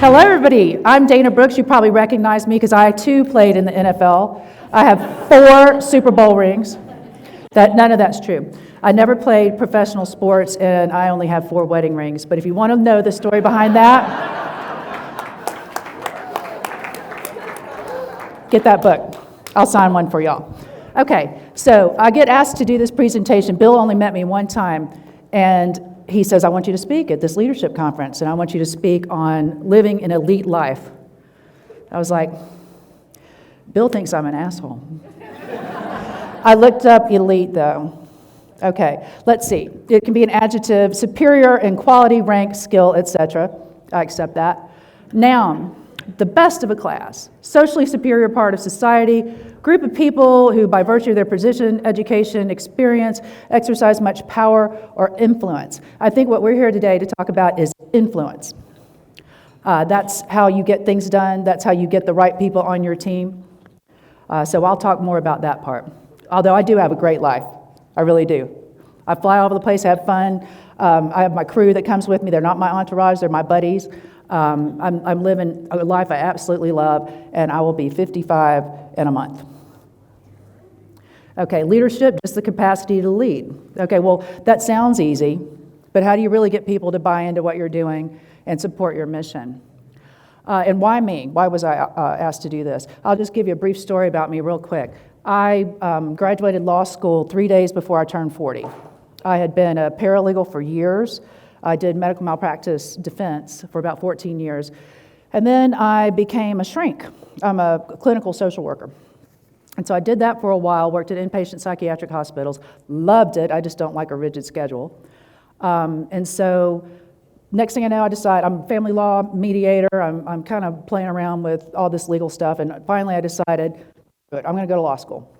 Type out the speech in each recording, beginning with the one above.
Hello, everybody. I'm Dana Brooks. You probably recognize me because I, too, played in the NFL. I have 4 Super Bowl rings. None of that's true. I never played professional sports, and I only have 4 wedding rings. But if you want to know the story behind that, get that book. I'll sign one for y'all. Okay, so I get asked to do this presentation. Bill only met me one time, and he says, I want you to speak at this leadership conference, and I want you to speak on living an elite life. I was like, Bill thinks I'm an asshole. I looked up elite, though. Okay, let's see. It can be an adjective, superior in quality, rank, skill, etc. I accept that. Noun, the best of a class, socially superior part of society, group of people who, by virtue of their position, education, experience, exercise much power or influence. I think what we're here today to talk about is influence. That's how you get things done. That's how you get the right people on your team. So I'll talk more about that part. Although I do have a great life. I really do. I fly all over the place, have fun. I have my crew that comes with me. They're not my entourage, they're my buddies. I'm living a life I absolutely love, and I will be 55 in a month. Okay, leadership, just the capacity to lead. Okay, well, that sounds easy, but how do you really get people to buy into what you're doing and support your mission? And why me? Why was I asked to do this? I'll just give you a brief story about me real quick. I graduated law school 3 days before I turned 40. I had been a paralegal for years. I did medical malpractice defense for about 14 years. And then I became a shrink. I'm a clinical social worker. And so I did that for a while, worked at inpatient psychiatric hospitals, loved it. I just don't like a rigid schedule. And so next thing I know, I decide I'm a family law mediator. I'm kind of playing around with all this legal stuff. And finally I decided, good, I'm going to go to law school.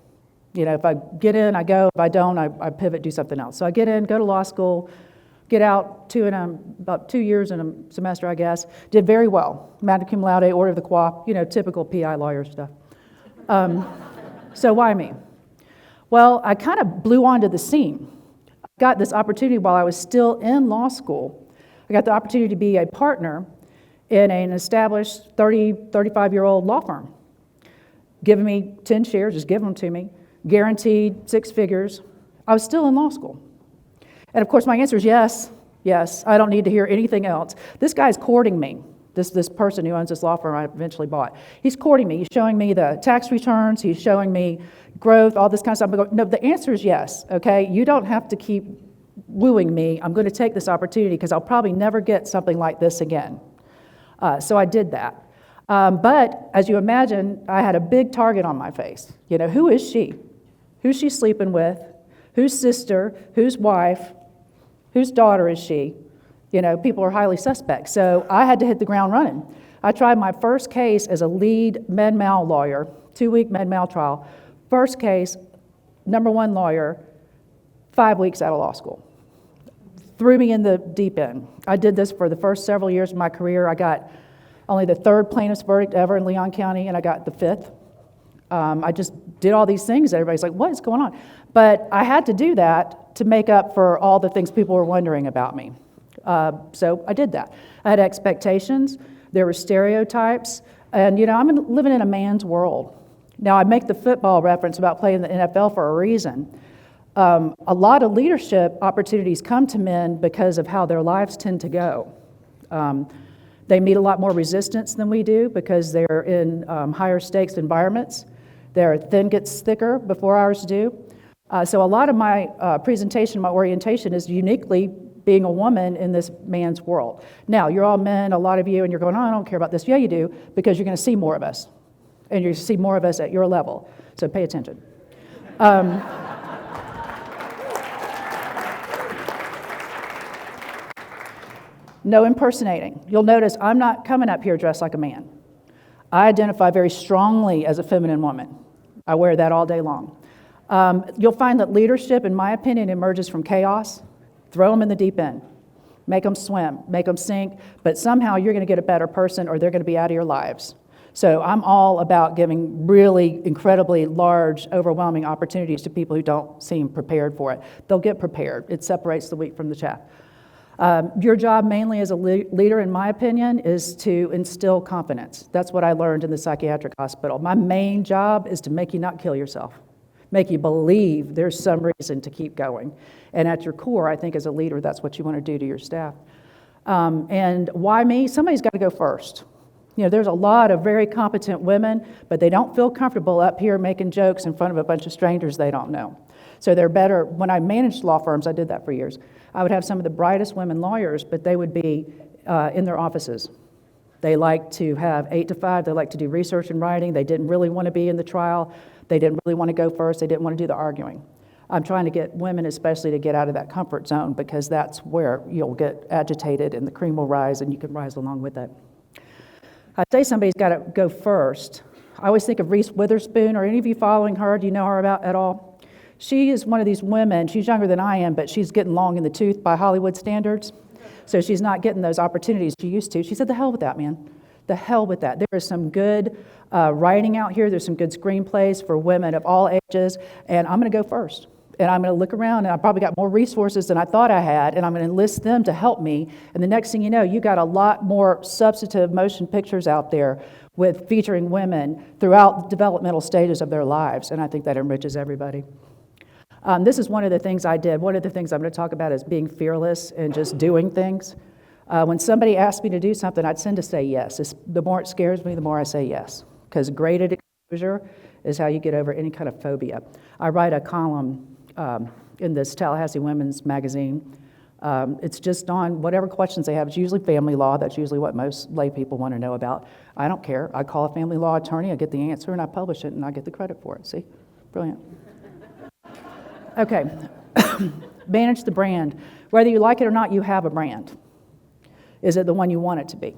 You know, if I get in, I go. If I don't, I pivot, do something else. So I get in, go to law school, get out about 2 years in a semester, I guess. Did very well. Magna cum laude, order of the coop, typical PI lawyer stuff. So why me? Well, I kind of blew onto the scene. I got this opportunity while I was still in law school. I got the opportunity to be a partner in an established 35-year-old law firm. Giving me 10 shares, just give them to me, guaranteed 6 figures. I was still in law school. And of course, my answer is yes. I don't need to hear anything else. This guy's courting me. This person who owns this law firm I eventually bought. He's courting me. He's showing me the tax returns. He's showing me growth, all this kind of stuff. I go, no, the answer is yes, okay? You don't have to keep wooing me. I'm going to take this opportunity because I'll probably never get something like this again. So I did that. But as you imagine, I had a big target on my face. Who is she? Who's she sleeping with? Whose sister? Whose wife? Whose daughter is she? People are highly suspect. So I had to hit the ground running. I tried my first case as a lead med-mal lawyer, 2-week med-mal trial. First case, number 1 lawyer, 5 weeks out of law school. Threw me in the deep end. I did this for the first several years of my career. I got only the 3rd plaintiff's verdict ever in Leon County, and I got the 5th. I just did all these things. Everybody's like, what is going on? But I had to do that to make up for all the things people were wondering about me. So I did that. I had expectations. There were stereotypes. And, I'm living in a man's world. Now, I make the football reference about playing in the NFL for a reason. A lot of leadership opportunities come to men because of how their lives tend to go. They meet a lot more resistance than we do because they're in higher stakes environments. Their thin gets thicker before ours do. So a lot of my presentation, my orientation is uniquely being a woman in this man's world. Now, you're all men, a lot of you, and you're going, oh, I don't care about this. Yeah, you do, because you're going to see more of us. And you're going to see more of us at your level. So pay attention. No impersonating. You'll notice I'm not coming up here dressed like a man. I identify very strongly as a feminine woman. I wear that all day long. You'll find that leadership, in my opinion, emerges from chaos. Throw them in the deep end. Make them swim. Make them sink. But somehow you're going to get a better person or they're going to be out of your lives. So I'm all about giving really incredibly large, overwhelming opportunities to people who don't seem prepared for it. They'll get prepared. It separates the wheat from the chaff. Your job mainly as a leader, in my opinion, is to instill confidence. That's what I learned in the psychiatric hospital. My main job is to make you not kill yourself, make you believe there's some reason to keep going. And at your core, I think as a leader, that's what you want to do to your staff. And why me? Somebody's got to go first. There's a lot of very competent women, but they don't feel comfortable up here making jokes in front of a bunch of strangers they don't know. So they're better. When I managed law firms, I did that for years. I would have some of the brightest women lawyers, but they would be in their offices. They like to have 8 to 5. They like to do research and writing. They didn't really want to be in the trial. They didn't really want to go first. They didn't want to do the arguing. I'm trying to get women especially to get out of that comfort zone, because that's where you'll get agitated and the cream will rise and you can rise along with it. I say somebody's got to go first. I always think of Reese Witherspoon. Are any of you following her? Do you know her at all? She is one of these women. She's younger than I am, but she's getting long in the tooth by Hollywood standards. So she's not getting those opportunities she used to. She said, the hell with that, man. The hell with that. There is some good writing out here. There's some good screenplays for women of all ages, and I'm going to go first. And I'm going to look around, and I probably got more resources than I thought I had, and I'm going to enlist them to help me. And the next thing you know, you got a lot more substantive motion pictures out there with featuring women throughout the developmental stages of their lives, and I think that enriches everybody. This is one of the things I did. One of the things I'm going to talk about is being fearless and just doing things. When somebody asks me to do something, I'd tend to say yes. The more it scares me, the more I say yes, because graded exposure is how you get over any kind of phobia. I write a column in this Tallahassee Women's magazine. It's just on whatever questions they have. It's usually family law. That's usually what most lay people want to know about. I don't care. I call a family law attorney, I get the answer, and I publish it, and I get the credit for it. See? Brilliant. Okay. Manage the brand. Whether you like it or not, you have a brand. Is it the one you want it to be?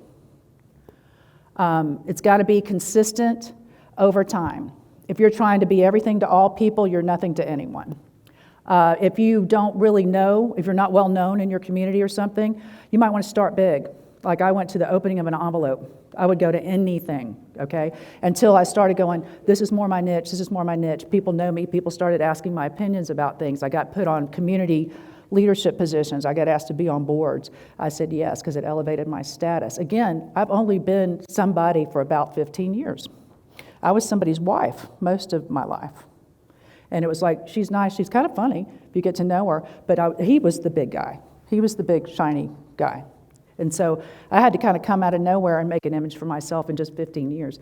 It's got to be consistent over time. If you're trying to be everything to all people, you're nothing to anyone. If you don't really know, if you're not well known in your community or something, you might want to start big. Like I went to the opening of an envelope. I would go to anything, okay? Until I started going, this is more my niche, this is more my niche. People know me, people started asking my opinions about things. I got put on community leadership positions. I got asked to be on boards. I said yes, because it elevated my status. Again, I've only been somebody for about 15 years. I was somebody's wife most of my life. And it was like, she's nice, she's kind of funny if you get to know her, but he was the big guy. He was the big, shiny guy. And so I had to kind of come out of nowhere and make an image for myself in just 15 years.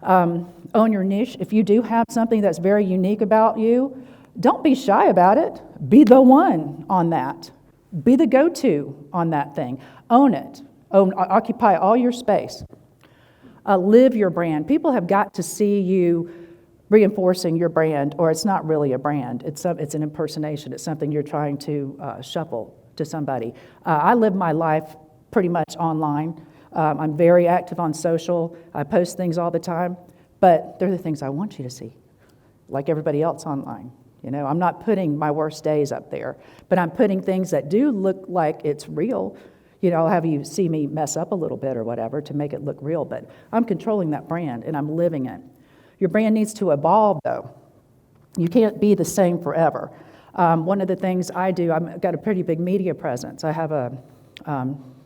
Own your niche. If you do have something that's very unique about you, don't be shy about it. Be the one on that. Be the go-to on that thing. Own it. Occupy all your space. Live your brand. People have got to see you reinforcing your brand, or it's not really a brand. It's an impersonation. It's something you're trying to shuffle to somebody. I live my life pretty much online. I'm very active on social. I post things all the time, but they're the things I want you to see, like everybody else online. I'm not putting my worst days up there, but I'm putting things that do look like it's real. I'll have you see me mess up a little bit or whatever to make it look real, but I'm controlling that brand and I'm living it. Your brand needs to evolve, though. You can't be the same forever. One of the things I do, I've got a pretty big media presence. I have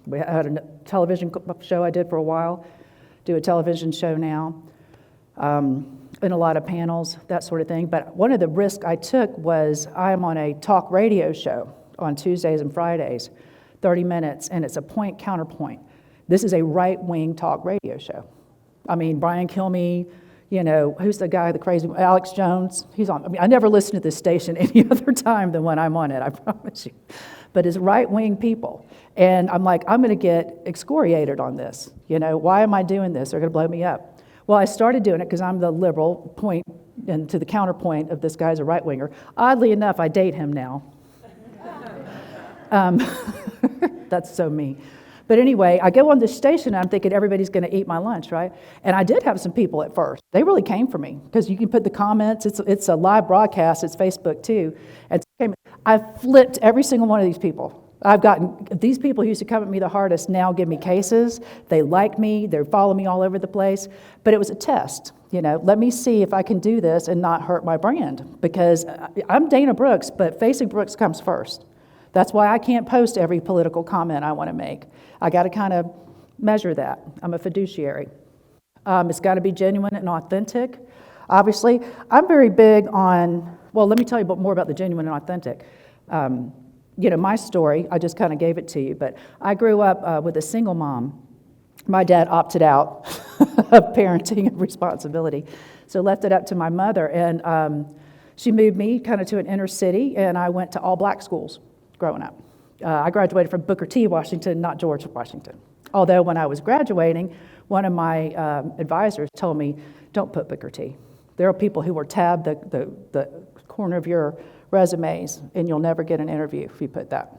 we had a television show I did for a while, do a television show now, and a lot of panels, that sort of thing. But one of the risks I took was I'm on a talk radio show on Tuesdays and Fridays, 30 minutes, and it's a point counterpoint. This is a right-wing talk radio show. I mean, Brian Kilmeade, who's the guy, the crazy, Alex Jones, he's on. I never listen to this station any other time than when I'm on it, I promise you. But it's right-wing people. And I'm like, I'm going to get excoriated on this. Why am I doing this? They're going to blow me up. Well, I started doing it because I'm the liberal point, and to the counterpoint of this guy's a right-winger. Oddly enough, I date him now. That's so me. But anyway, I go on this station, and I'm thinking everybody's going to eat my lunch, right? And I did have some people at first. They really came for me, because you can put the comments. It's a live broadcast. It's Facebook, too. And I flipped every single one of these people. These people who used to come at me the hardest now give me cases. They like me. They follow me all over the place. But it was a test. Let me see if I can do this and not hurt my brand. Because I'm Dana Brooks, but Fasig Brooks comes first. That's why I can't post every political comment I want to make. I got to kind of measure that. I'm a fiduciary. It's got to be genuine and authentic. Obviously, I'm very big on, well, let me tell you more about the genuine and authentic. My story, I just kind of gave it to you, but I grew up with a single mom. My dad opted out of parenting and responsibility, so left it up to my mother. And she moved me kind of to an inner city, and I went to all black schools growing up. I graduated from Booker T. Washington, not George Washington. Although when I was graduating, one of my advisors told me, don't put Booker T. There are people who will tab the corner of your resumes, and you'll never get an interview if you put that.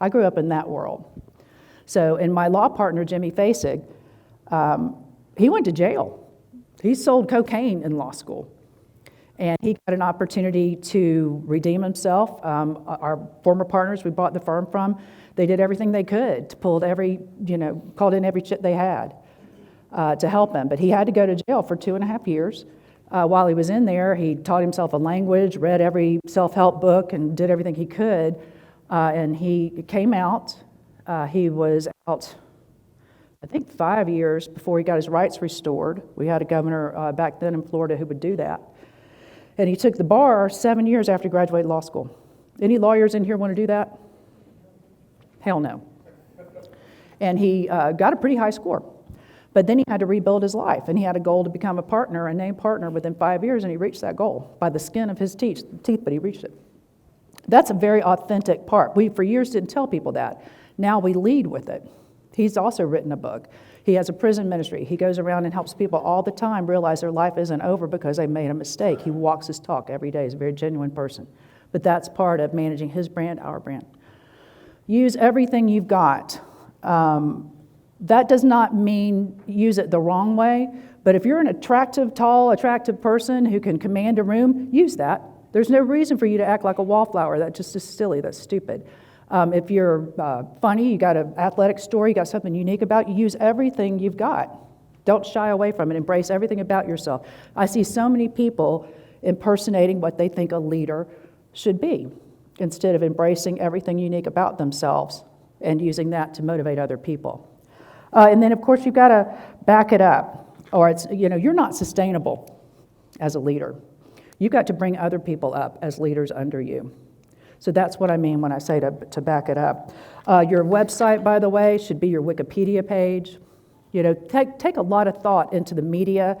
I grew up in that world. So, and my law partner, Jimmy Fasig, he went to jail. He sold cocaine in law school. And he got an opportunity to redeem himself. Our former partners we bought the firm from, they did everything they could to called in every chip they had to help him. But he had to go to jail for 2.5 years. While he was in there, he taught himself a language, read every self-help book, and did everything he could. And he came out. He was out, I think, 5 years before he got his rights restored. We had a governor back then in Florida who would do that. And he took the bar 7 years after he graduated law school. Any lawyers in here want to do that? Hell no. And he got a pretty high score. But then he had to rebuild his life, and he had a goal to become a partner, a named partner within 5 years, and he reached that goal by the skin of his teeth, but he reached it. That's a very authentic part. We, for years, didn't tell people that. Now we lead with it. He's also written a book. He has a prison ministry. He goes around and helps people all the time realize their life isn't over because they made a mistake. He walks his talk every day. He's a very genuine person. But that's part of managing his brand, our brand. Use everything you've got. That does not mean use it the wrong way, but if you're an tall, attractive person who can command a room, use that. There's no reason for you to act like a wallflower. That just is silly. That's stupid. If you're funny, you got an athletic story, you got something unique about you, use everything you've got. Don't shy away from it. Embrace everything about yourself. I see so many people impersonating what they think a leader should be instead of embracing everything unique about themselves and using that to motivate other people. And then, of course, you've got to back it up, or it's, you're not sustainable as a leader. You've got to bring other people up as leaders under you. So that's what I mean when I say to back it up. Your website, by the way, should be your Wikipedia page. Take a lot of thought into the media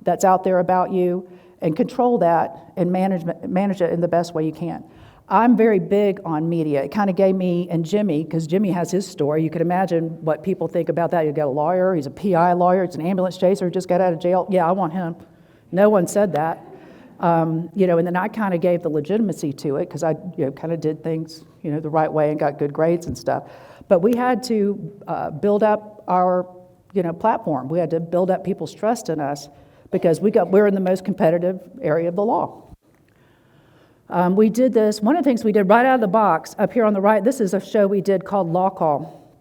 that's out there about you and control that and manage it in the best way you can. I'm very big on media. It kind of gave me and Jimmy, because Jimmy has his story. You could imagine what people think about that. You got a lawyer, he's a PI lawyer, it's an ambulance chaser who just got out of jail. Yeah, I want him. No one said that. And then I kind of gave the legitimacy to it because I kind of did things the right way and got good grades and stuff. But we had to build up our platform. We had to build up people's trust in us because we're in the most competitive area of the law. We did this. One of the things we did right out of the box up here on the right, this is a show we did called Law Call.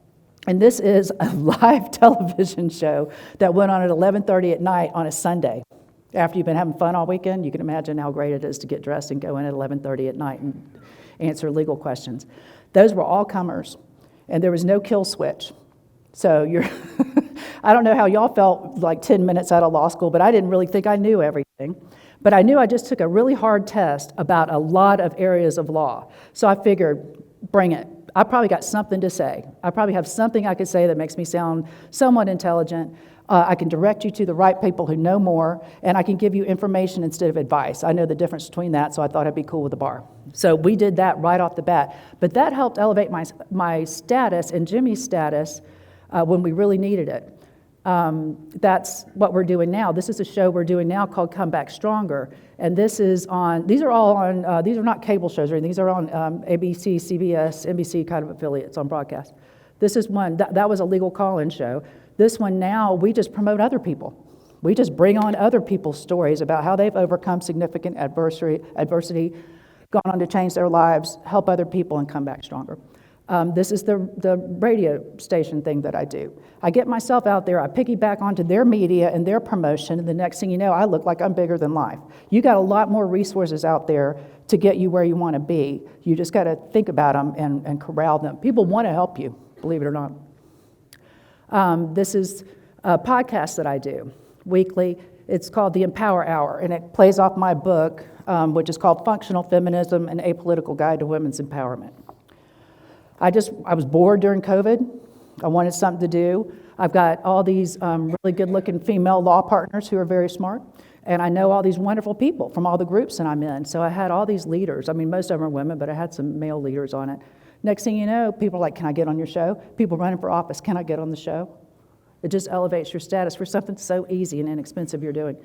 And this is a live television show that went on at 11:30 at night on a Sunday. After you've been having fun all weekend, you can imagine how great it is to get dressed and go in at 11:30 at night and answer legal questions. Those were all comers, and there was no kill switch. So I don't know how y'all felt like 10 minutes out of law school, but I didn't really think I knew everything. But I knew I just took a really hard test about a lot of areas of law. So I figured, bring it. I probably got something to say. I probably have something I could say that makes me sound somewhat intelligent. I can direct you to the right people who know more, and I can give you information instead of advice. I know the difference between that, so I thought it'd be cool with the bar. So we did that right off the bat. But that helped elevate my status and Jimmy's status when we really needed it. That's what we're doing now. This is a show we're doing now called Come Back Stronger. And these are all on, these are not cable shows or anything. These are on ABC, CBS, NBC kind of affiliates on broadcast. This is one, that was a legal call-in show. This one now, we just promote other people. We just bring on other people's stories about how they've overcome significant adversity, gone on to change their lives, help other people, and come back stronger. This is the radio station thing that I do. I get myself out there, I piggyback onto their media and their promotion, and the next thing you know, I look like I'm bigger than life. You got a lot more resources out there to get you where you want to be. You just got to think about them and corral them. People want to help you, believe it or not. This is a podcast that I do weekly. It's called the Empower Hour, and it plays off my book, which is called Functional Feminism: An Apolitical Guide to Women's Empowerment. I was bored during COVID. I wanted something to do. I've got all these really good-looking female law partners who are very smart, and I know all these wonderful people from all the groups that I'm in. So I had all these leaders. I mean, most of them are women, but I had some male leaders on it. Next thing you know, people are like, can I get on your show? People running for office, can I get on the show? It just elevates your status for something so easy and inexpensive you're doing.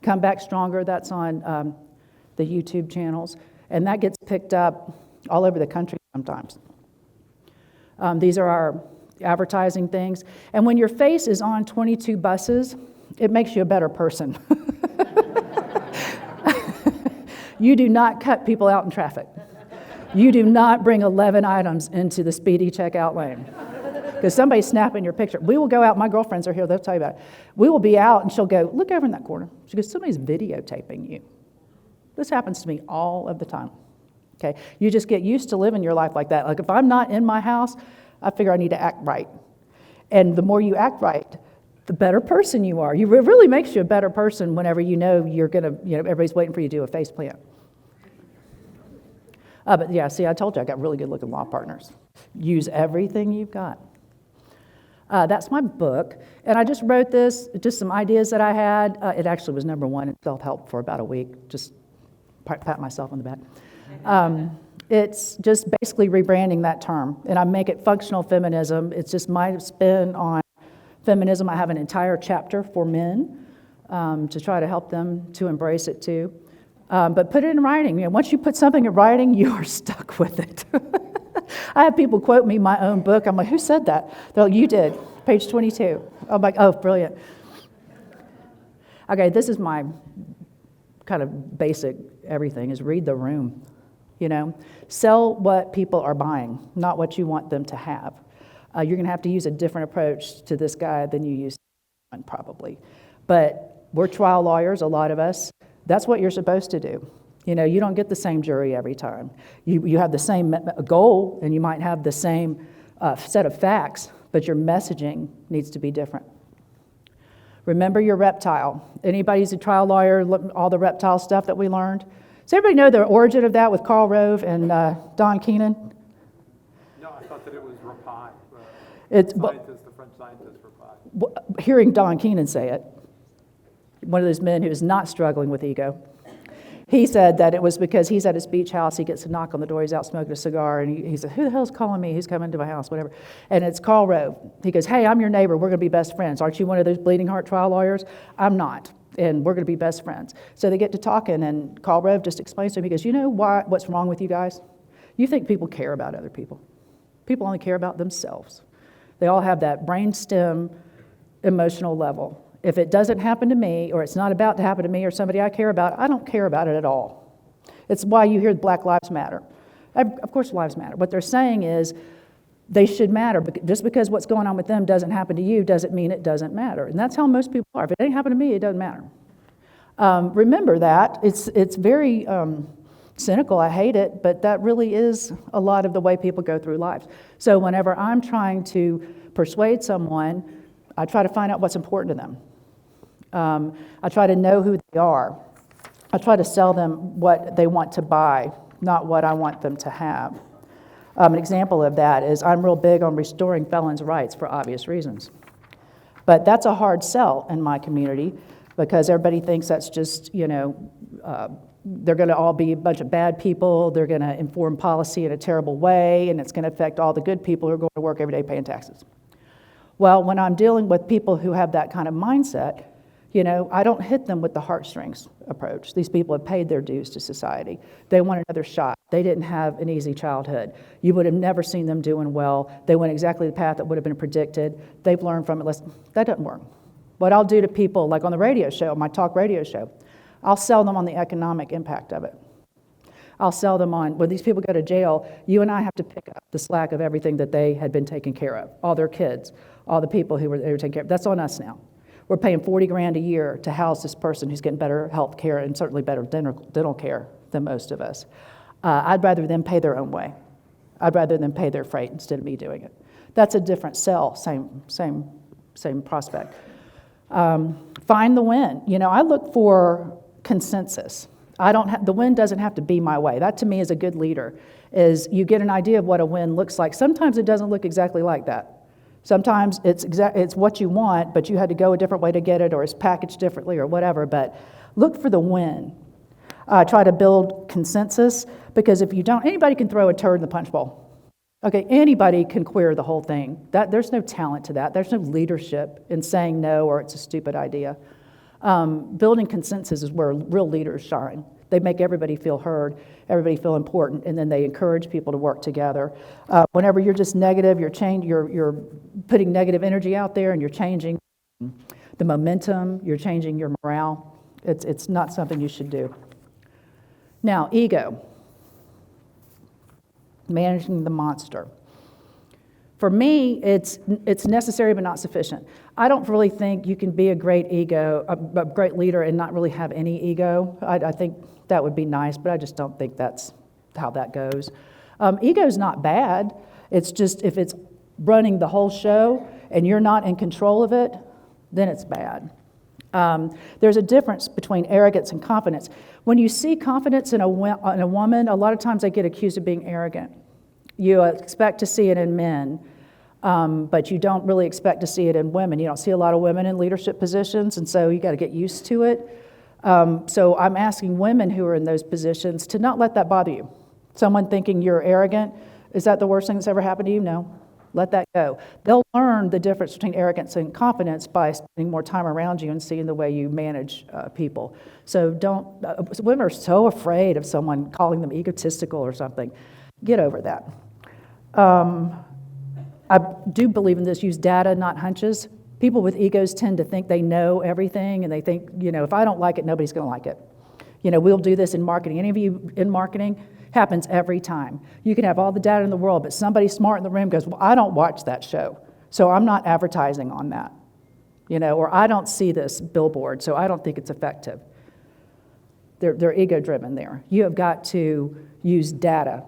Come Back Stronger, that's on the YouTube channels, and that gets picked up all over the country sometimes. These are our advertising things. And when your face is on 22 buses, it makes you a better person. You do not cut people out in traffic. You do not bring 11 items into the speedy checkout lane. Because somebody's snapping your picture. We will go out, my girlfriends are here, they'll tell you about it. We will be out and she'll go, look over in that corner. She goes, somebody's videotaping you. This happens to me all of the time. Okay, you just get used to living your life like that. Like if I'm not in my house, I figure I need to act right. And the more you act right, the better person you are. It really makes you a better person whenever you know you're gonna, everybody's waiting for you to do a face plant. But yeah, see, I told you I got really good looking law partners. Use everything you've got. That's my book. And I just wrote this, just some ideas that I had. It actually was #1 in self-help for about a week. Just pat myself on the back. It's just basically rebranding that term, and I make it functional feminism. It's just my spin on feminism. I have an entire chapter for men to try to help them to embrace it too. But put it in writing. Once you put something in writing, you are stuck with it. I have people quote me my own book. I'm like, who said that? They're like, you did, page 22. I'm like, oh, brilliant. Okay, this is my kind of basic everything, is read the room. Sell what people are buying, not what you want them to have. You're going to have to use a different approach to this guy than you used to, probably. But we're trial lawyers, a lot of us. That's what you're supposed to do. You don't get the same jury every time. You have the same goal, and you might have the same set of facts, but your messaging needs to be different. Remember your reptile. Anybody who's a trial lawyer, all the reptile stuff that we learned? Does everybody know the origin of that with Karl Rove and Don Keenan? No, I thought that it was rapaille. The French scientist rapaille. Hearing Don Keenan say it, one of those men who is not struggling with ego, he said that it was because he's at his beach house, he gets a knock on the door, he's out smoking a cigar, and he said, who the hell's calling me? Who's coming to my house, whatever. And it's Karl Rove. He goes, hey, I'm your neighbor, we're going to be best friends. Aren't you one of those bleeding heart trial lawyers? I'm not. And we're going to be best friends. So they get to talking, and Karl Rove just explains to him, he goes, you know what's wrong with you guys? You think people care about other people. People only care about themselves. They all have that brainstem emotional level. If it doesn't happen to me, or it's not about to happen to me or somebody I care about, I don't care about it at all. It's why you hear Black Lives Matter. Of course lives matter. What they're saying is they should matter. Just because what's going on with them doesn't happen to you doesn't mean it doesn't matter. And that's how most people are. If it ain't happened to me, it doesn't matter. Remember that. It's very cynical. I hate it, but that really is a lot of the way people go through life. So whenever I'm trying to persuade someone, I try to find out what's important to them. I try to know who they are. I try to sell them what they want to buy, not what I want them to have. An example of that is I'm real big on restoring felons' rights for obvious reasons. But that's a hard sell in my community because everybody thinks that's just, they're going to all be a bunch of bad people, they're going to inform policy in a terrible way, and it's going to affect all the good people who are going to work every day paying taxes. Well, when I'm dealing with people who have that kind of mindset, I don't hit them with the heartstrings approach. These people have paid their dues to society. They want another shot. They didn't have an easy childhood. You would have never seen them doing well. They went exactly the path that would have been predicted. They've learned from it. That doesn't work. What I'll do to people, like on the radio show, my talk radio show, I'll sell them on the economic impact of it. I'll sell them on, when these people go to jail, you and I have to pick up the slack of everything that they had been taken care of, all their kids, all the people they were taking care of. That's on us now. We're paying $40,000 a year to house this person who's getting better health care and certainly better dental care than most of us. I'd rather them pay their own way. I'd rather them pay their freight instead of me doing it. That's a different sell, same prospect. Find the win. I look for consensus. The win doesn't have to be my way. That to me is a good leader, is you get an idea of what a win looks like. Sometimes it doesn't look exactly like that. Sometimes it's what you want, but you had to go a different way to get it, or it's packaged differently or whatever, but look for the win. Try to build consensus, because if you don't, anybody can throw a turd in the punch bowl. Okay, anybody can queer the whole thing. There's no talent to that. There's no leadership in saying no or it's a stupid idea. Building consensus is where real leaders shine. They make everybody feel heard, everybody feel important, and then they encourage people to work together. Whenever you're just negative, you're putting negative energy out there, and you're changing the momentum, you're changing your morale. It's not something you should do. Now, ego. Managing the monster. For me, it's necessary but not sufficient. I don't really think you can be a great leader and not really have any ego. I think that would be nice, but I just don't think that's how that goes. Ego's not bad. It's just if it's running the whole show and you're not in control of it, then it's bad. There's a difference between arrogance and confidence. When you see confidence in a woman, a lot of times they get accused of being arrogant. You expect to see it in men, but you don't really expect to see it in women. You don't see a lot of women in leadership positions, and so you got to get used to it. So I'm asking women who are in those positions to not let that bother you. Someone thinking you're arrogant, is that the worst thing that's ever happened to you? No. Let that go. They'll learn the difference between arrogance and confidence by spending more time around you and seeing the way you manage people. So women are so afraid of someone calling them egotistical or something. Get over that. I do believe in this, use data, not hunches. People with egos tend to think they know everything, and they think, if I don't like it, nobody's going to like it. We'll do this in marketing. Any of you in marketing? Happens every time. You can have all the data in the world, but somebody smart in the room goes, well, I don't watch that show, so I'm not advertising on that. Or I don't see this billboard, so I don't think it's effective. They're ego-driven there. You have got to use data.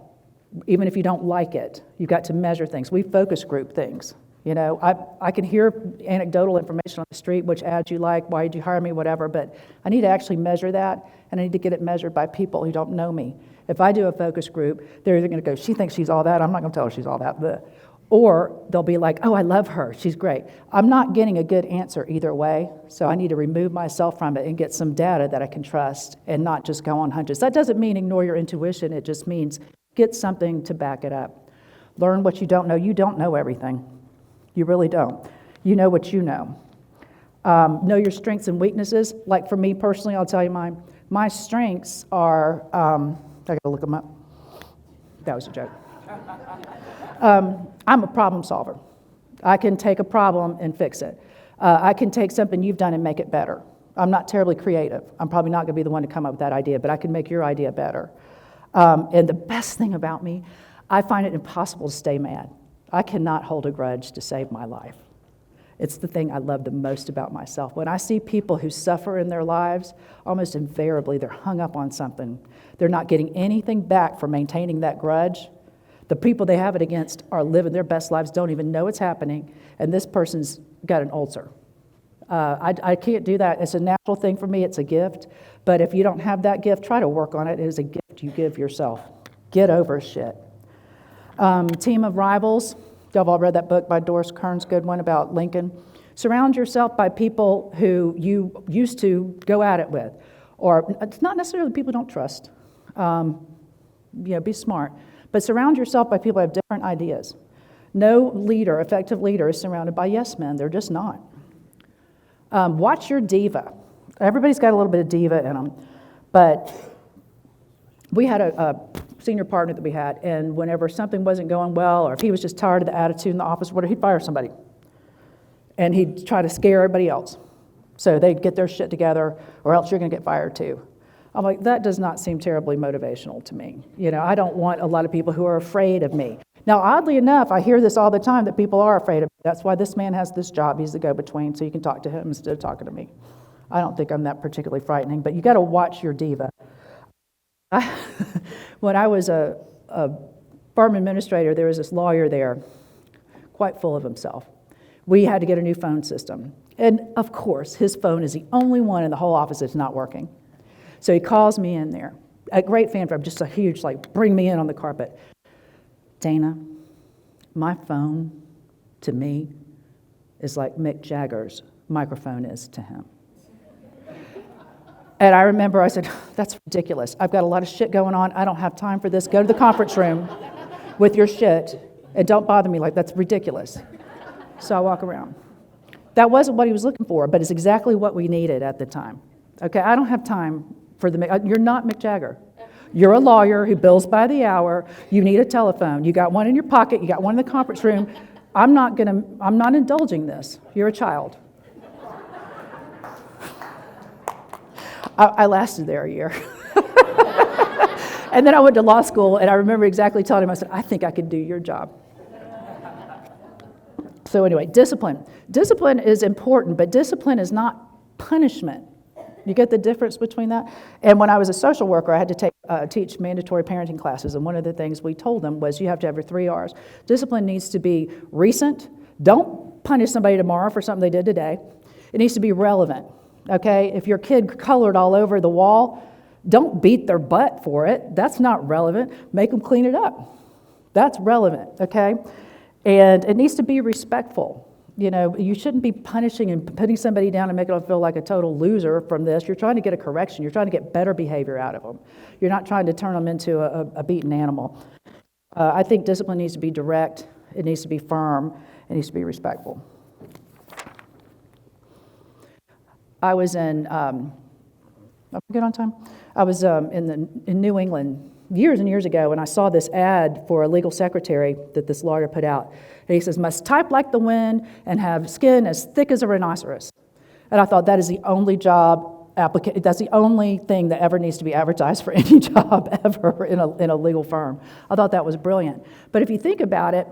Even if you don't like it, you've got to measure things. We focus group things. I can hear anecdotal information on the street, which ads you like, why did you hire me, whatever, but I need to actually measure that, and I need to get it measured by people who don't know me. If I do a focus group, they're either going to go, she thinks she's all that, I'm not going to tell her she's all that, or they'll be like, oh, I love her, she's great. I'm not getting a good answer either way, so I need to remove myself from it and get some data that I can trust and not just go on hunches. That doesn't mean ignore your intuition, it just means get something to back it up. Learn what you don't know. You don't know everything. You really don't. You know what you know. Know your strengths and weaknesses. Like for me personally, I'll tell you mine. My strengths are, I gotta look them up. That was a joke. I'm a problem solver. I can take a problem and fix it. I can take something you've done and make it better. I'm not terribly creative. I'm probably not gonna be the one to come up with that idea, but I can make your idea better. And the best thing about me, I find it impossible to stay mad. I cannot hold a grudge to save my life. It's the thing I love the most about myself. When I see people who suffer in their lives, almost invariably they're hung up on something. They're not getting anything back for maintaining that grudge. The people they have it against are living their best lives, don't even know it's happening, and this person's got an ulcer. I can't do that. It's a natural thing for me. It's a gift. But if you don't have that gift, try to work on it. It is a gift you give yourself. Get over shit. Team of Rivals. Y'all have all read that book by Doris Kearns, good one about Lincoln. Surround yourself by people who you used to go at it with. Or it's not necessarily people you don't trust. Be smart. But surround yourself by people who have different ideas. No leader, effective leader, is surrounded by yes men. They're just not. Watch your diva. Everybody's got a little bit of diva in them. But we had a senior partner that we had, and whenever something wasn't going well, or if he was just tired of the attitude in the office, he'd fire somebody. And he'd try to scare everybody else. So they'd get their shit together, or else you're going to get fired too. I'm like, that does not seem terribly motivational to me. I don't want a lot of people who are afraid of me. Now, oddly enough, I hear this all the time that people are afraid of me. That's why this man has this job. He's the go-between, so you can talk to him instead of talking to me. I don't think I'm that particularly frightening, but you got to watch your diva. When I was a farm administrator, there was this lawyer there, quite full of himself. We had to get a new phone system. And of course, his phone is the only one in the whole office that's not working. So he calls me in there. A great fanfare, just a huge, bring me in on the carpet. Dana, my phone, to me, is like Mick Jagger's microphone is to him. And I remember I said, that's ridiculous. I've got a lot of shit going on. I don't have time for this. Go to the conference room with your shit and don't bother me that's ridiculous. So I walk around. That wasn't what he was looking for, but it's exactly what we needed at the time. Okay, I don't have time for you're not Mick Jagger. You're a lawyer who bills by the hour. You need a telephone. You got one in your pocket. You got one in the conference room. I'm not indulging this. You're a child. I lasted there a year. And then I went to law school, and I remember exactly telling him, I said, I think I could do your job. So anyway, discipline. Discipline is important, but discipline is not punishment. You get the difference between that? And when I was a social worker, I had to teach mandatory parenting classes, and one of the things we told them was you have to have your 3 R's. Discipline needs to be recent. Don't punish somebody tomorrow for something they did today. It needs to be relevant, okay? If your kid colored all over the wall, don't beat their butt for it. That's not relevant. Make them clean it up. That's relevant, okay? And it needs to be respectful. You shouldn't be punishing and putting somebody down and making them feel like a total loser from this. You're trying to get a correction. You're trying to get better behavior out of them. You're not trying to turn them into a beaten animal. I think discipline needs to be direct. It needs to be firm. It needs to be respectful. I was in, am I good on time? I was in New England years and years ago, and I saw this ad for a legal secretary that this lawyer put out. And he says, must type like the wind and have skin as thick as a rhinoceros. And I thought that is the only job that's the only thing that ever needs to be advertised for any job ever in a legal firm. I thought that was brilliant. But if you think about it,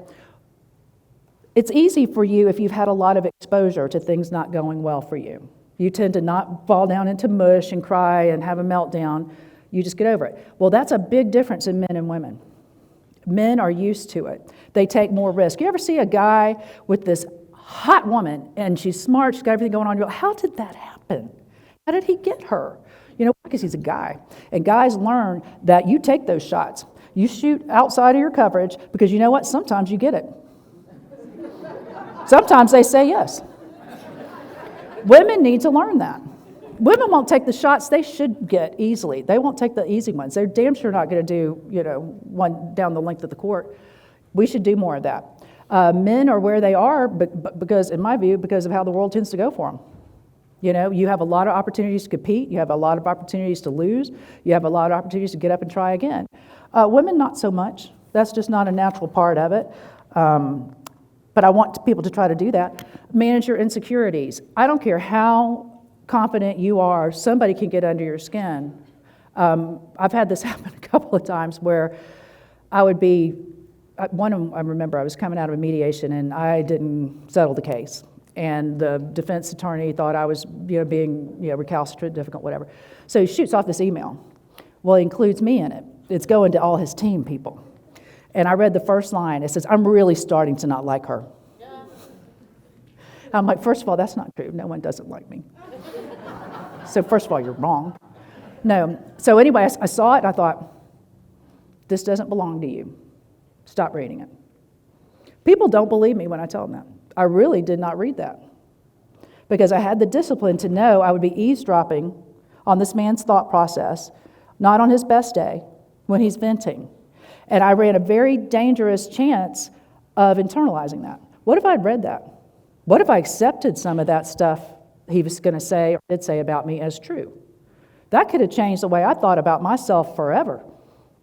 it's easy for you if you've had a lot of exposure to things not going well for you. You tend to not fall down into mush and cry and have a meltdown. You just get over it. Well, that's a big difference in men and women. Men are used to it. They take more risk. You ever see a guy with this hot woman and she's smart, she's got everything going on, you go, how did that happen? How did he get her? Because he's a guy. And guys learn that you take those shots. You shoot outside of your coverage because you know what? Sometimes you get it. Sometimes they say yes. Women need to learn that. Women won't take the shots they should get easily. They won't take the easy ones. They're damn sure not going to do, one down the length of the court. We should do more of that. Men are where they are, but because, in my view, because of how the world tends to go for them. You have a lot of opportunities to compete. You have a lot of opportunities to lose. You have a lot of opportunities to get up and try again. Women, not so much. That's just not a natural part of it. But I want people to try to do that. Manage your insecurities. I don't care how confident you are, somebody can get under your skin. I've had this happen a couple of times where I would be, I remember I was coming out of a mediation and I didn't settle the case. And the defense attorney thought I was being recalcitrant, difficult, whatever. So he shoots off this email. Well, it includes me in it. It's going to all his team people. And I read the first line. It says, I'm really starting to not like her. I'm like, first of all, that's not true. No one doesn't like me. So first of all, you're wrong. No. So anyway, I saw it and I thought, this doesn't belong to you. Stop reading it. People don't believe me when I tell them that. I really did not read that because I had the discipline to know I would be eavesdropping on this man's thought process, not on his best day when he's venting. And I ran a very dangerous chance of internalizing that. What if I'd read that? What if I accepted some of that stuff he was going to say or did say about me as true? That could have changed the way I thought about myself forever.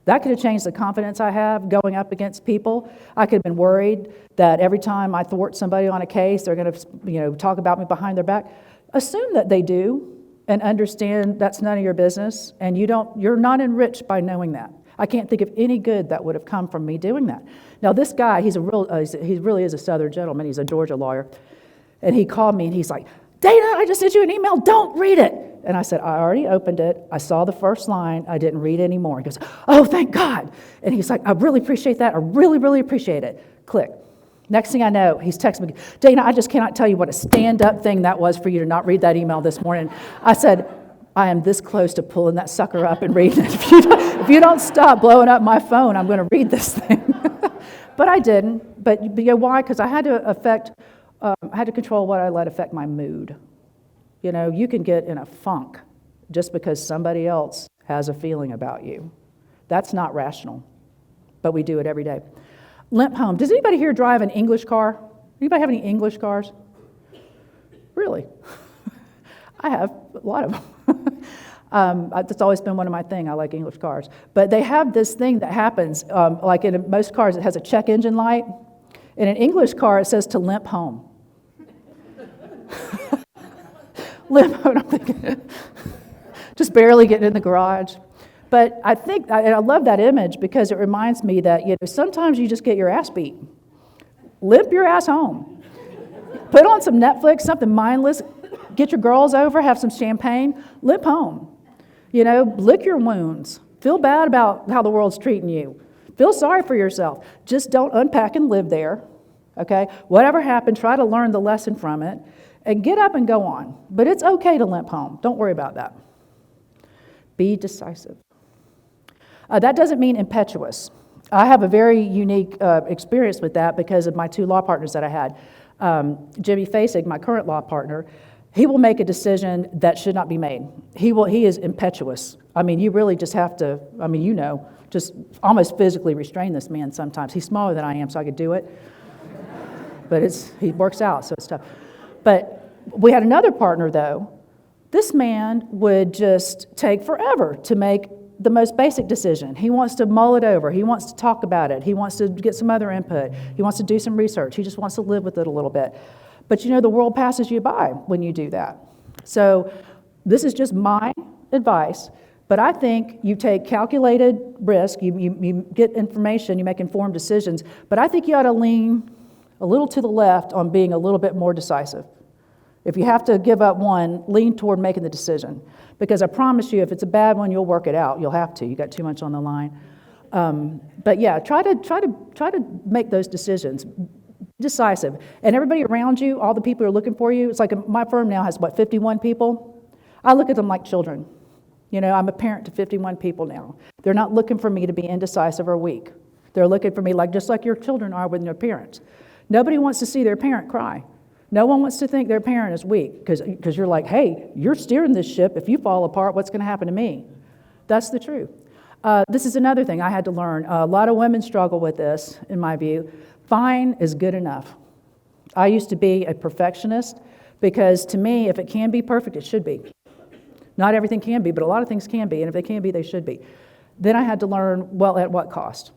That could have changed the confidence I have going up against people. I could have been worried that every time I thwart somebody on a case, they're going to talk about me behind their back. Assume that they do. and understand that's none of your business, and you're not enriched by knowing that. I can't think of any good that would have come from me doing that. Now, this guy, he really is a Southern gentleman. He's a Georgia lawyer. And he called me, and he's like, Dana, I just sent you an email. Don't read it. And I said, I already opened it. I saw the first line. I didn't read anymore. He goes, oh, thank God. And he's like, I really appreciate that. I really, really appreciate it. Click. Next thing I know, he's texting me, Dana, I just cannot tell you what a stand-up thing that was for you to not read that email this morning. I said, I am this close to pulling that sucker up and reading it. If you don't stop blowing up my phone, I'm going to read this thing. But I didn't. But you know why? Because I had to control what I let affect my mood. You know, you can get in a funk just because somebody else has a feeling about you. That's not rational, but we do it every day. Limp home. Does anybody here drive an English car? Anybody have any English cars? Really? I have a lot of them. That's always been one of my things. I like English cars. But they have this thing that happens, like in most cars, it has a check engine light. In an English car, it says to limp home. Limp home, I'm thinking, just barely getting in the garage. But I love that image because it reminds me that sometimes you just get your ass beat. Limp your ass home. Put on some Netflix, something mindless. Get your girls over, have some champagne, limp home. Lick your wounds. Feel bad about how the world's treating you. Feel sorry for yourself. Just don't unpack and live there, okay? Whatever happened, try to learn the lesson from it and get up and go on. But it's okay to limp home. Don't worry about that. Be decisive. That doesn't mean impetuous. I have a very unique experience with that because of my two law partners that I had. Jimmy Fasig, my current law partner, he will make a decision that should not be made. He is impetuous. I mean, you really just have to, just almost physically restrain this man sometimes. He's smaller than I am, so I could do it. But he works out, so it's tough. But we had another partner, though. This man would just take forever to make the most basic decision. He wants to mull it over. He wants to talk about it. He wants to get some other input. He wants to do some research. He just wants to live with it a little bit. But the world passes you by when you do that. So this is just my advice, but I think you take calculated risk, you get information, you make informed decisions, but I think you ought to lean a little to the left on being a little bit more decisive. If you have to give up one, lean toward making the decision. Because I promise you, if it's a bad one, you'll work it out. You'll have to. You got too much on the line. But yeah, try to make those decisions. Decisive. And everybody around you, all the people who are looking for you, it's like my firm now has, 51 people? I look at them like children. I'm a parent to 51 people now. They're not looking for me to be indecisive or weak. They're looking for me just like your children are with their parents. Nobody wants to see their parent cry. No one wants to think their parent is weak because you're like, hey, you're steering this ship. If you fall apart, what's going to happen to me? That's the truth. This is another thing I had to learn. A lot of women struggle with this, in my view. Fine is good enough. I used to be a perfectionist because to me, if it can be perfect, it should be. Not everything can be, but a lot of things can be, and if they can be, they should be. Then I had to learn, well, at what cost?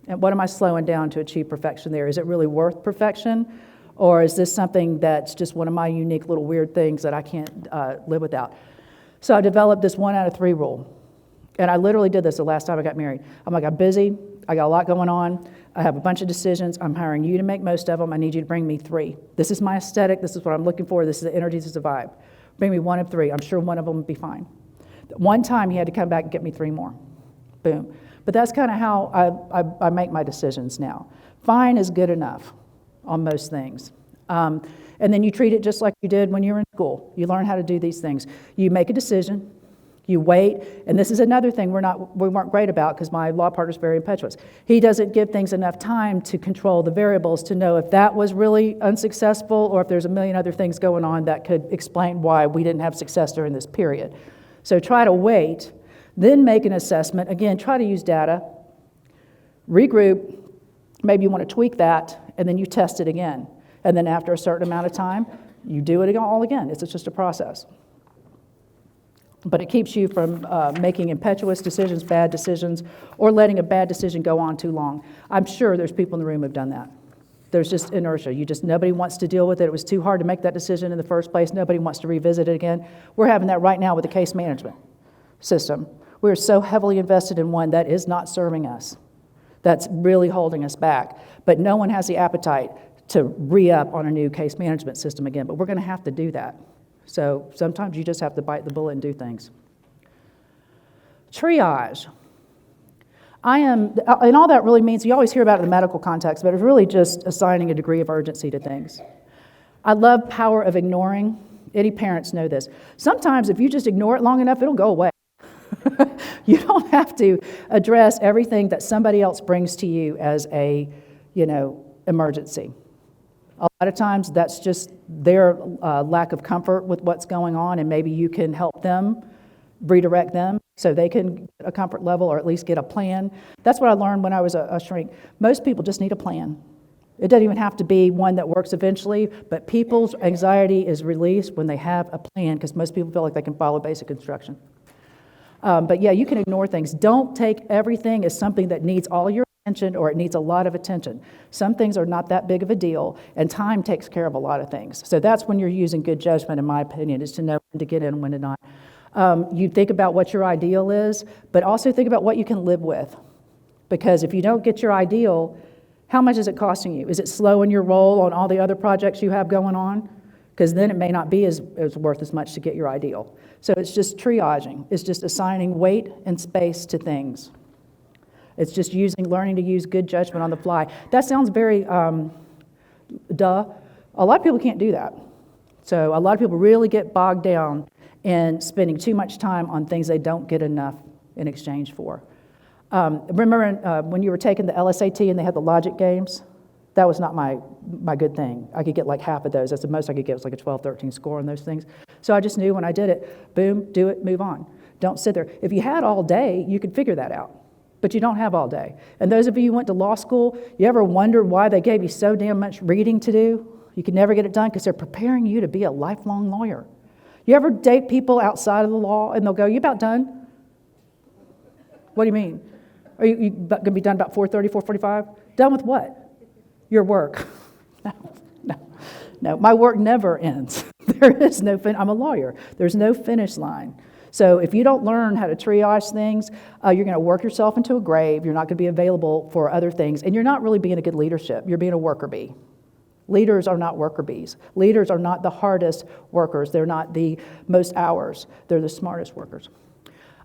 And what am I slowing down to achieve perfection there? Is it really worth perfection? Or is this something that's just one of my unique little weird things that I can't live without? So I developed this 1 out of 3 rule. And I literally did this the last time I got married. I'm like, I'm busy. I got a lot going on. I have a bunch of decisions. I'm hiring you to make most of them. I need you to bring me 3. This is my aesthetic. This is what I'm looking for. This is the energy. This is the vibe. Bring me 1 of 3. I'm sure one of them would be fine. One time he had to come back and get me 3 more. Boom. But that's kind of how I make my decisions now. Fine is good enough on most things. And then you treat it just like you did when you were in school. You learn how to do these things. You make a decision. You wait, and this is another thing we weren't great about because my law partner's very impetuous. He doesn't give things enough time to control the variables to know if that was really unsuccessful or if there's a million other things going on that could explain why we didn't have success during this period. So try to wait, then make an assessment. Again, try to use data, regroup, maybe you want to tweak that, and then you test it again. And then after a certain amount of time, you do it all again. It's just a process. But it keeps you from making impetuous decisions, bad decisions, or letting a bad decision go on too long. I'm sure there's people in the room who've done that. There's just inertia. Nobody wants to deal with it. It was too hard to make that decision in the first place. Nobody wants to revisit it again. We're having that right now with the case management system. We're so heavily invested in one that is not serving us. That's really holding us back. But no one has the appetite to re-up on a new case management system again. But we're going to have to do that. So sometimes you just have to bite the bullet and do things. Triage. And all that really means, you always hear about it in the medical context, but it's really just assigning a degree of urgency to things. I love power of ignoring. Any parents know this. Sometimes if you just ignore it long enough, it'll go away. You don't have to address everything that somebody else brings to you as a, emergency. A lot of times that's just their lack of comfort with what's going on, and maybe you can help them, redirect them so they can get a comfort level or at least get a plan. That's what I learned when I was a shrink. Most people just need a plan. It doesn't even have to be one that works eventually, but people's anxiety is released when they have a plan, because most people feel like they can follow basic instruction. But yeah, you can ignore things. Don't take everything as something that needs all your attention or it needs a lot of attention. Some things are not that big of a deal, and time takes care of a lot of things. So that's when you're using good judgment, in my opinion, is to know when to get in and when to not. You think about what your ideal is, but also think about what you can live with. Because if you don't get your ideal, how much is it costing you? Is it slowing your roll on all the other projects you have going on? Because then it may not be as worth as much to get your ideal. So it's just triaging. It's just assigning weight and space to things. It's just learning to use good judgment on the fly. That sounds very duh. A lot of people can't do that. So a lot of people really get bogged down in spending too much time on things they don't get enough in exchange for. Remember when you were taking the LSAT and they had the logic games? That was not my good thing. I could get like half of those. That's the most I could get, was like a 12, 13 score on those things. So I just knew when I did it, boom, do it, move on. Don't sit there. If you had all day, you could figure that out. But you don't have all day. And those of you who went to law school, you ever wondered why they gave you so damn much reading to do? You could never get it done because they're preparing you to be a lifelong lawyer. You ever date people outside of the law and they'll go, "You about done?" What do you mean? Are you going to be done about 4:30, 4:45? Done with what? Your work. No. My work never ends. There is no I'm a lawyer. There's no finish line. So if you don't learn how to triage things, you're going to work yourself into a grave. You're not going to be available for other things. And you're not really being a good leadership. You're being a worker bee. Leaders are not worker bees. Leaders are not the hardest workers. They're not the most hours. They're the smartest workers.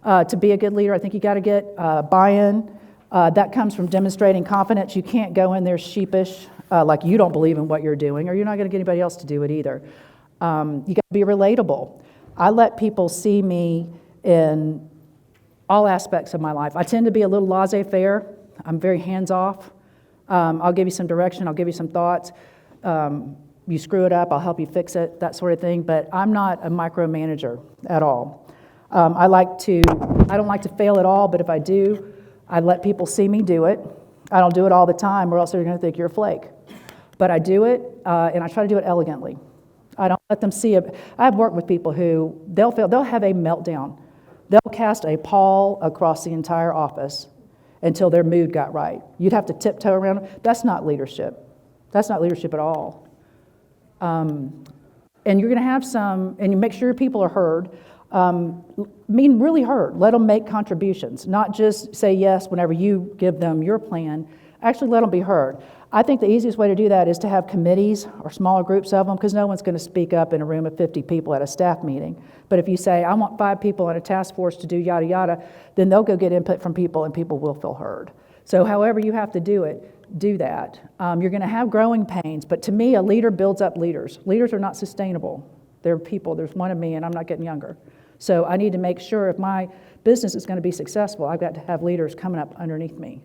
To be a good leader, I think you got to get buy-in. That comes from demonstrating confidence. You can't go in there sheepish, like you don't believe in what you're doing, or you're not going to get anybody else to do it either. You got to be relatable. I let people see me in all aspects of my life. I tend to be a little laissez-faire. I'm very hands-off. I'll give you some direction. I'll give you some thoughts. You screw it up, I'll help you fix it, that sort of thing. But I'm not a micromanager at all. I don't like to fail at all, but if I do, I let people see me do it. I don't do it all the time, or else they're going to think you're a flake. But I do it, and I try to do it elegantly. I don't let them see it. I've worked with people who, they'll have a meltdown. They'll cast a pall across the entire office until their mood got right. You'd have to tiptoe around them. That's not leadership. That's not leadership at all. And you're going to have and you make sure people are heard. Really heard. Let them make contributions, not just say yes whenever you give them your plan. Actually let them be heard. I think the easiest way to do that is to have committees or smaller groups of them, because no one's going to speak up in a room of 50 people at a staff meeting. But if you say, I want 5 people on a task force to do yada yada, then they'll go get input from people and people will feel heard. So however you have to do it, do that. You're going to have growing pains, but to me, a leader builds up leaders. Leaders are not sustainable. They're people. There's one of me, and I'm not getting younger. So I need to make sure if my business is going to be successful, I've got to have leaders coming up underneath me.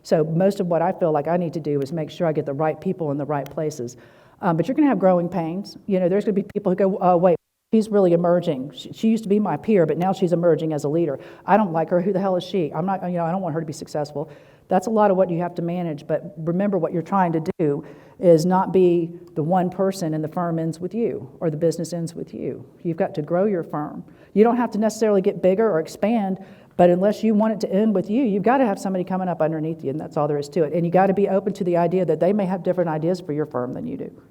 So most of what I feel like I need to do is make sure I get the right people in the right places. But you're going to have growing pains. There's going to be people who go, wait, she's really emerging. She used to be my peer, but now she's emerging as a leader. I don't like her. Who the hell is she? I don't want her to be successful. That's a lot of what you have to manage, but remember what you're trying to do is not be the one person and the firm ends with you or the business ends with you. You've got to grow your firm. You don't have to necessarily get bigger or expand, But unless you want it to end with you, you've got to have somebody coming up underneath you, and that's all there is to it. And you got to be open to the idea that they may have different ideas for your firm than you do.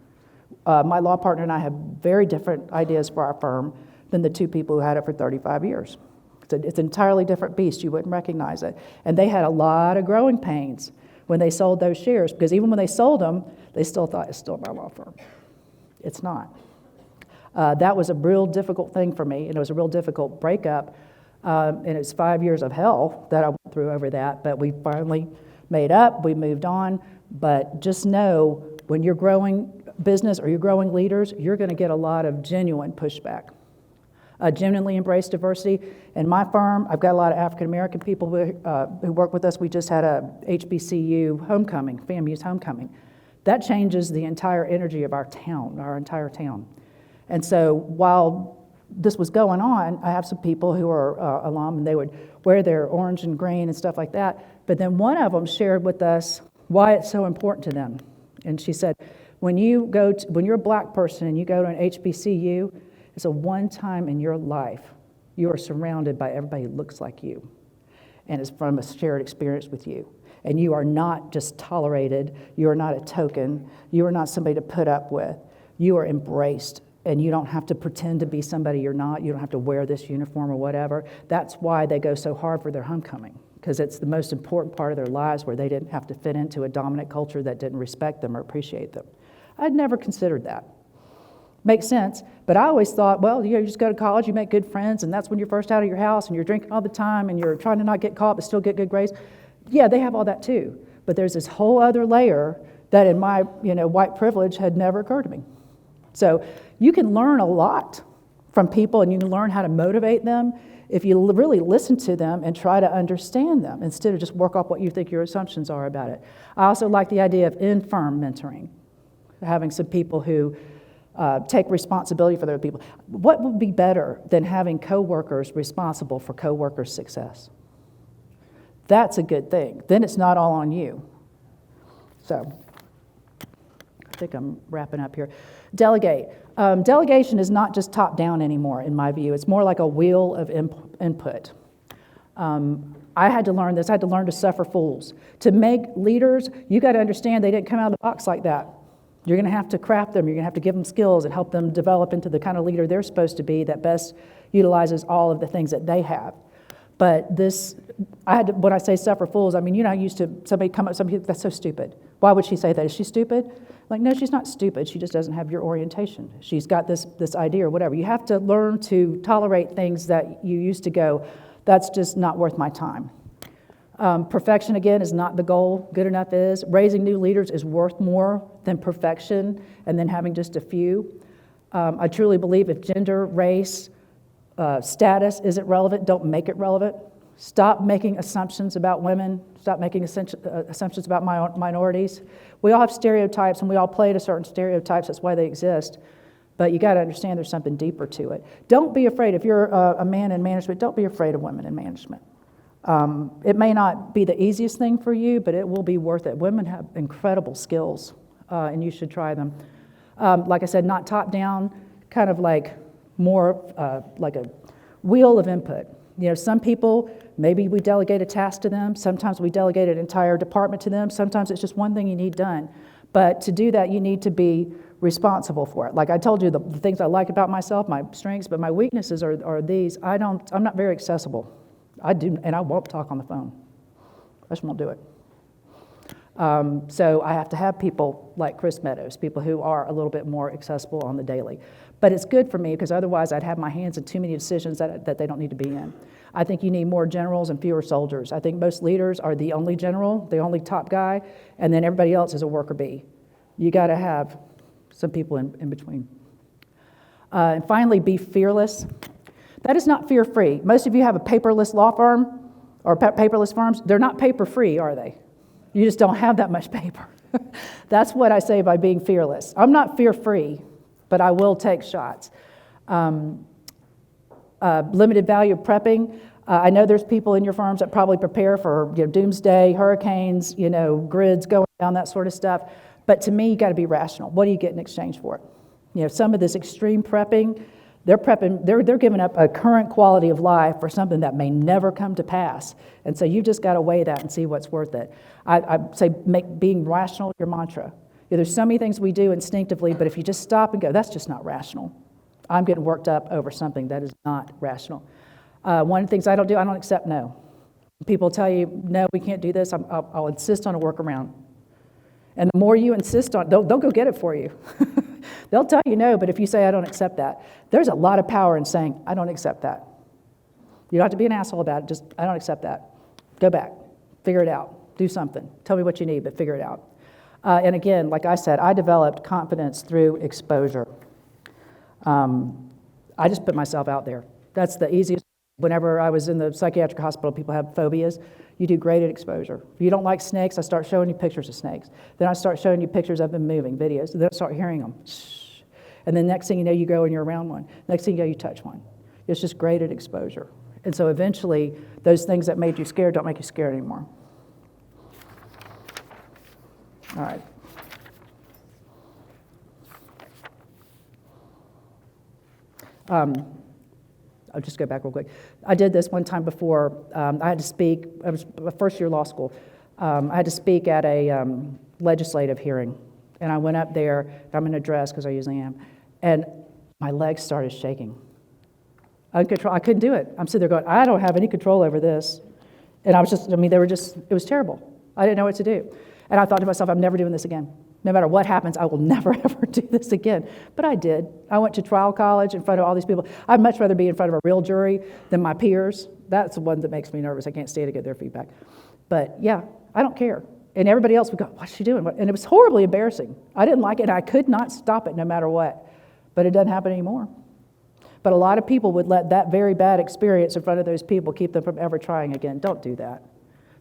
My law partner and I have very different ideas for our firm than the two people who had it for 35 years. It's an entirely different beast. You wouldn't recognize it. And they had a lot of growing pains when they sold those shares, because even when they sold them, they still thought it's still my law firm. It's not. That was a real difficult thing for me, and it was a real difficult breakup. And it's 5 years of hell that I went through over that, but we finally made up, we moved on. But just know, when you're growing business or you're growing leaders, you're going to get a lot of genuine pushback. Genuinely embrace diversity. In my firm, I've got a lot of African-American people who work with us. We just had a HBCU homecoming, FAMU's homecoming. That changes the entire energy of our town, our entire town. And so while this was going on, I have some people who are alum, and they would wear their orange and green and stuff like that. But then one of them shared with us why it's so important to them. And she said, when you're a black person and you go to an HBCU, it's a one time in your life you are surrounded by everybody who looks like you and is from a shared experience with you. And you are not just tolerated, you are not a token, you are not somebody to put up with. You are embraced, and you don't have to pretend to be somebody you're not. You don't have to wear this uniform or whatever. That's why they go so hard for their homecoming, because it's the most important part of their lives where they didn't have to fit into a dominant culture that didn't respect them or appreciate them. I'd never considered that. Makes sense, but I always thought, well, you just go to college, you make good friends, and that's when you're first out of your house, and you're drinking all the time, and you're trying to not get caught but still get good grades. Yeah, they have all that too, but there's this whole other layer that in my white privilege had never occurred to me. So you can learn a lot from people, and you can learn how to motivate them if you really listen to them and try to understand them instead of just work off what you think your assumptions are about it. I also like the idea of in-firm mentoring, having some people who take responsibility for their people. What would be better than having coworkers responsible for coworkers' success? That's a good thing. Then it's not all on you. So I think I'm wrapping up here. Delegate. Delegation is not just top-down anymore, in my view. It's more like a wheel of input. I had to learn this. I had to learn to suffer fools. To make leaders, you got to understand they didn't come out of the box like that. You're going to have to craft them. You're going to have to give them skills and help them develop into the kind of leader they're supposed to be that best utilizes all of the things that they have. But this, when I say suffer fools, I mean, I used to, somebody come up, somebody, that's so stupid. Why would she say that? Is she stupid? Like, no, she's not stupid. She just doesn't have your orientation. She's got this idea or whatever. You have to learn to tolerate things that you used to go, that's just not worth my time. Perfection, again, is not the goal. Good enough is. Raising new leaders is worth more than perfection and then having just a few. I truly believe if gender, race, status isn't relevant, don't make it relevant. Stop making assumptions about women. Stop making assumptions about minorities. We all have stereotypes, and we all play to certain stereotypes. That's why they exist. But you got to understand there's something deeper to it. Don't be afraid. If you're a man in management, don't be afraid of women in management. It may not be the easiest thing for you, but it will be worth it. Women have incredible skills, and you should try them. Like I said, not top-down, kind of like more like a wheel of input. Some people, maybe we delegate a task to them. Sometimes we delegate an entire department to them. Sometimes it's just one thing you need done. But to do that, you need to be responsible for it. Like I told you, the things I like about myself, my strengths, but my weaknesses are these. I'm not very accessible. I do, and I won't talk on the phone. I just won't do it. So I have to have people like Chris Meadows, people who are a little bit more accessible on the daily. But it's good for me because otherwise I'd have my hands in too many decisions that they don't need to be in. I think you need more generals and fewer soldiers. I think most leaders are the only general, the only top guy, and then everybody else is a worker bee. You got to have some people in between. And finally, be fearless. That is not fear-free. Most of you have a paperless law firm or paperless firms. They're not paper-free, are they? You just don't have that much paper. That's what I say by being fearless. I'm not fear-free, but I will take shots. Limited value prepping. I know there's people in your firms that probably prepare for doomsday, hurricanes, grids going down, that sort of stuff. But to me, you got to be rational. What do you get in exchange for it? Some of this extreme prepping, They're prepping, they're giving up a current quality of life for something that may never come to pass. And so you just got to weigh that and see what's worth it. I say make being rational your mantra. There's so many things we do instinctively, but if you just stop and go, that's just not rational. I'm getting worked up over something that is not rational. One of the things I don't do, I don't accept no. People tell you, no, we can't do this. I'll insist on a workaround. And the more you insist on, they'll go get it for you. They'll tell you no, but if you say, I don't accept that, there's a lot of power in saying, I don't accept that. You don't have to be an asshole about it, just, I don't accept that. Go back, figure it out, do something. Tell me what you need, but figure it out. And again, like I said, I developed confidence through exposure. I just put myself out there. That's the easiest. Whenever I was in the psychiatric hospital, people have phobias. You do great at exposure. If you don't like snakes, I start showing you pictures of snakes. Then I start showing you pictures of them moving, videos. Then I start hearing them. Shh. And then next thing you know, you go and you're around one. Next thing you know, you touch one. It's just great at exposure. And so eventually, those things that made you scared don't make you scared anymore. All right. I'll just go back real quick. I did this one time before. I had to speak. I was my first year law school. I had to speak at a legislative hearing, and I went up there. I'm in a dress because I usually am, and my legs started shaking. I couldn't do it. I'm sitting there going, I don't have any control over this, and I was just. I mean, they were just. It was terrible. I didn't know what to do, and I thought to myself, I'm never doing this again. No matter what happens, I will never, ever do this again. But I did. I went to trial college in front of all these people. I'd much rather be in front of a real jury than my peers. That's the one that makes me nervous. I can't stay to get their feedback. But yeah, I don't care. And everybody else would go, what's she doing? And it was horribly embarrassing. I didn't like it, and I could not stop it no matter what. But it doesn't happen anymore. But a lot of people would let that very bad experience in front of those people keep them from ever trying again. Don't do that.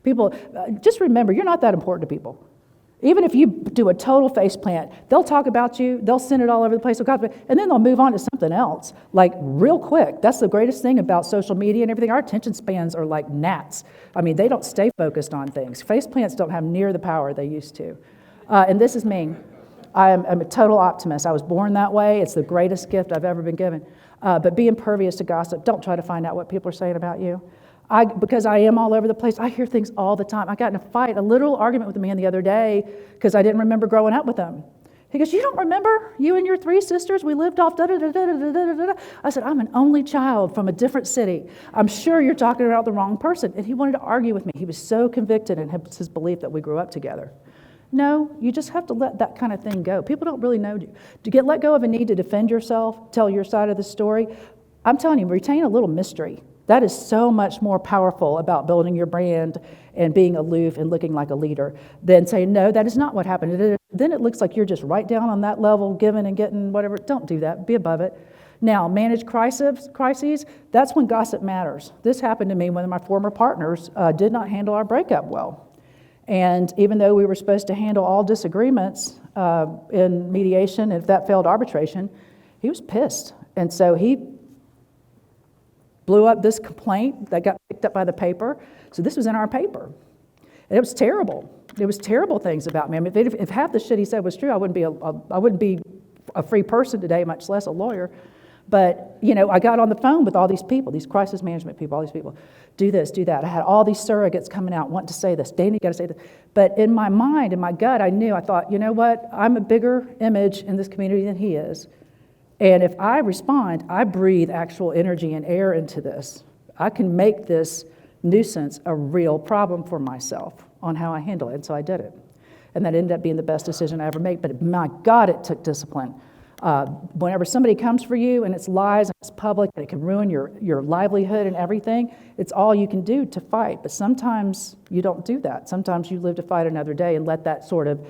People, just remember, you're not that important to people. Even if you do a total face plant, they'll talk about you, they'll send it all over the place, and then they'll move on to something else, like real quick. That's the greatest thing about social media and everything. Our attention spans are like gnats. I mean, they don't stay focused on things. Face plants don't have near the power they used to. And this is me. I'm a total optimist. I was born that way. It's the greatest gift I've ever been given. But be impervious to gossip. Don't try to find out what people are saying about you. Because I am all over the place, I hear things all the time. I got in a literal argument with a man the other day because I didn't remember growing up with him. He goes, you don't remember? You and your 3 sisters, we lived off da-da-da-da-da-da-da-da. I said, I'm an only child from a different city. I'm sure you're talking about the wrong person. And he wanted to argue with me. He was so convicted in his belief that we grew up together. No, you just have to let that kind of thing go. People don't really know you. To let go of a need to defend yourself, tell your side of the story, I'm telling you, retain a little mystery. That is so much more powerful about building your brand and being aloof and looking like a leader than saying, no, that is not what happened. Then it looks like you're just right down on that level, giving and getting, whatever. Don't do that. Be above it. Now, manage crises, that's when gossip matters. This happened to me when my former partners did not handle our breakup well. And even though we were supposed to handle all disagreements in mediation, and if that failed, arbitration, he was pissed. And so he blew up this complaint that got picked up by the paper. So this was in our paper. And it was terrible. There was terrible things about me. I mean, if half the shit he said was true, I wouldn't be a free person today, much less a lawyer. But, I got on the phone with all these people, these crisis management people, all these people. Do this, do that. I had all these surrogates coming out wanting to say this. Dana, you got to say this. But in my mind, in my gut, I thought, you know what? I'm a bigger image in this community than he is. And if I respond, I breathe actual energy and air into this. I can make this nuisance a real problem for myself on how I handle it. And so I did it. And that ended up being the best decision I ever made. But my God, it took discipline. Whenever somebody comes for you and it's lies and it's public and it can ruin your livelihood and everything, it's all you can do to fight. But sometimes you don't do that. Sometimes you live to fight another day and let that sort of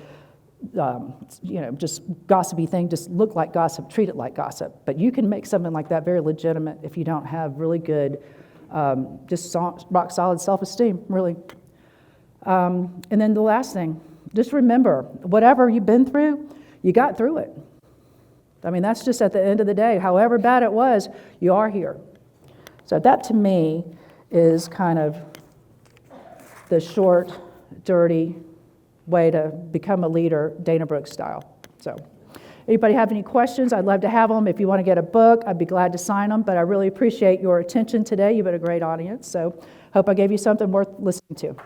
just gossipy thing just look like gossip, treat it like gossip. But you can make something like that very legitimate if you don't have really good, just rock solid self-esteem, really. And then the last thing, just remember, whatever you've been through, you got through it. I mean, that's just at the end of the day. However bad it was, you are here. So that to me is kind of the short, dirty way to become a leader, Dana Brooks style. So Anybody have any questions? I'd love to have them. If you want to get a book, I'd be glad to sign them. But I really appreciate your attention today. You've been a great audience. So hope I gave you something worth listening to.